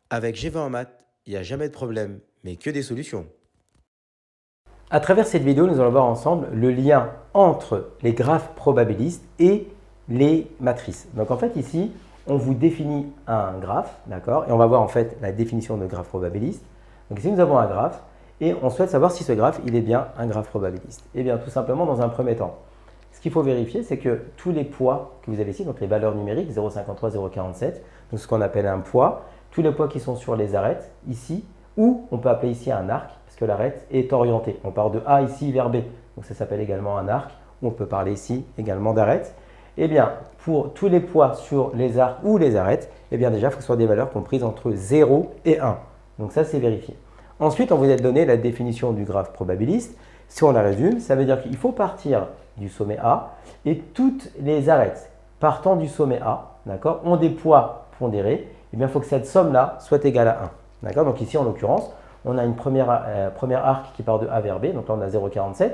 Avec G20 en maths, il n'y a jamais de problème, mais que des solutions. À travers cette vidéo, nous allons voir ensemble le lien entre les graphes probabilistes et les matrices. Donc en fait ici, on vous définit un graphe, d'accord? Et on va voir en fait la définition de graphe probabiliste. Donc ici, nous avons un graphe et on souhaite savoir si ce graphe, il est bien un graphe probabiliste. Eh bien, tout simplement, dans un premier temps, ce qu'il faut vérifier, c'est que tous les poids que vous avez ici, donc les valeurs numériques, 0,53, 0,47, donc ce qu'on appelle un poids, tous les poids qui sont sur les arêtes, ici, ou on peut appeler ici un arc, parce que l'arête est orientée. On part de A ici vers B, donc ça s'appelle également un arc, ou on peut parler ici également d'arête. Eh bien, pour tous les poids sur les arcs ou les arêtes, eh bien déjà, il faut que ce soit des valeurs comprises entre 0 et 1. Donc ça, c'est vérifié. Ensuite, on vous a donné la définition du graphe probabiliste. Si on la résume, ça veut dire qu'il faut partir du sommet A et toutes les arêtes partant du sommet A, d'accord, ont des poids pondérés. Eh bien, il faut que cette somme-là soit égale à 1. D'accord? Donc ici, en l'occurrence, on a une première arc qui part de A vers B, donc là on a 0,47.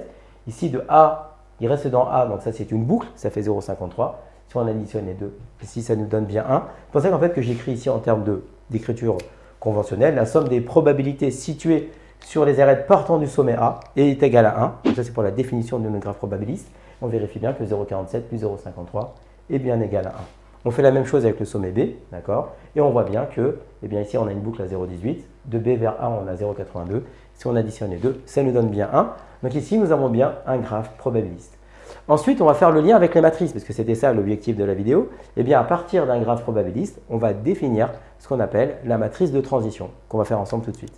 Ici de A, il reste dans A, donc ça c'est une boucle, ça fait 0,53. Si on additionne les deux, ici ça nous donne bien 1. C'est pour ça qu'en fait que j'écris ici en termes d'écriture conventionnelle, la somme des probabilités situées sur les arêtes partant du sommet A est égale à 1. Donc ça c'est pour la définition de notre graphe probabiliste. On vérifie bien que 0,47 plus 0,53 est bien égal à 1. On fait la même chose avec le sommet B, d'accord? Et on voit bien que, eh bien ici on a une boucle à 0,18, de B vers A on a 0,82. Si on additionne les deux, ça nous donne bien 1. Donc ici nous avons bien un graphe probabiliste. Ensuite, on va faire le lien avec les matrices, parce que c'était ça l'objectif de la vidéo. Eh bien, à partir d'un graphe probabiliste, on va définir ce qu'on appelle la matrice de transition, qu'on va faire ensemble tout de suite.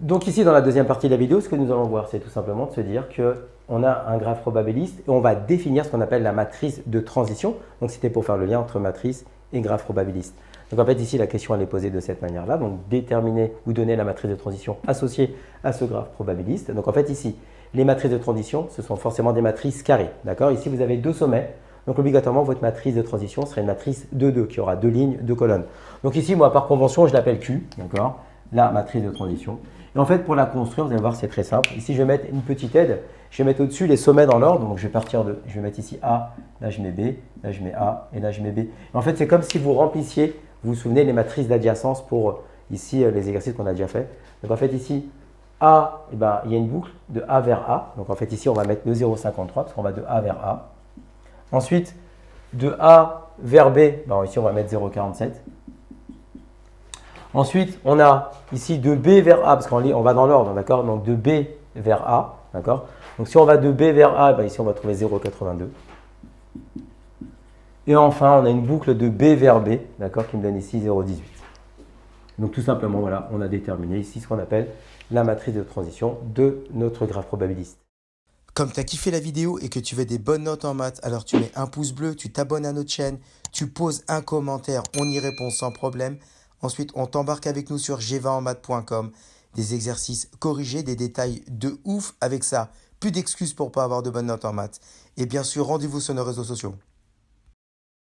Donc ici, dans la deuxième partie de la vidéo, ce que nous allons voir, c'est tout simplement de se dire qu'on a un graphe probabiliste et on va définir ce qu'on appelle la matrice de transition. Donc c'était pour faire le lien entre matrice et graphe probabiliste. Donc en fait, ici, la question elle est posée de cette manière-là. Donc déterminer ou donner la matrice de transition associée à ce graphe probabiliste. Donc en fait, ici, les matrices de transition, ce sont forcément des matrices carrées. D'accord? Ici, vous avez deux sommets. Donc obligatoirement, votre matrice de transition serait une matrice de 2 qui aura deux lignes, deux colonnes. Donc ici, moi, par convention, je l'appelle Q. D'accord? La matrice de transition. Et en fait, pour la construire, vous allez voir, c'est très simple. Ici, je vais mettre une petite aide. Je vais mettre au-dessus les sommets dans l'ordre. Donc, je vais mettre ici A, là je mets B, là je mets A et là je mets B. Et en fait, c'est comme si vous remplissiez, vous vous souvenez, les matrices d'adjacence pour ici les exercices qu'on a déjà fait. Donc, en fait, ici, A, eh ben, il y a une boucle de A vers A. Donc, en fait, ici, on va mettre le 0,53 parce qu'on va de A vers A. Ensuite, de A vers B, ben, ici, on va mettre 0,47. Ensuite, on a ici de B vers A, parce qu'on va dans l'ordre, d'accord? Donc de B vers A, d'accord? Donc si on va de B vers A, ben ici on va trouver 0,82. Et enfin, on a une boucle de B vers B, d'accord, qui me donne ici 0,18. Donc tout simplement, voilà, on a déterminé ici ce qu'on appelle la matrice de transition de notre graphe probabiliste. Comme tu as kiffé la vidéo et que tu veux des bonnes notes en maths, alors tu mets un pouce bleu, tu t'abonnes à notre chaîne, tu poses un commentaire, on y répond sans problème. Ensuite, on t'embarque avec nous sur g20enmaths.com. Des exercices corrigés, des détails de ouf avec ça. Plus d'excuses pour pas avoir de bonnes notes en maths. Et bien sûr, rendez-vous sur nos réseaux sociaux.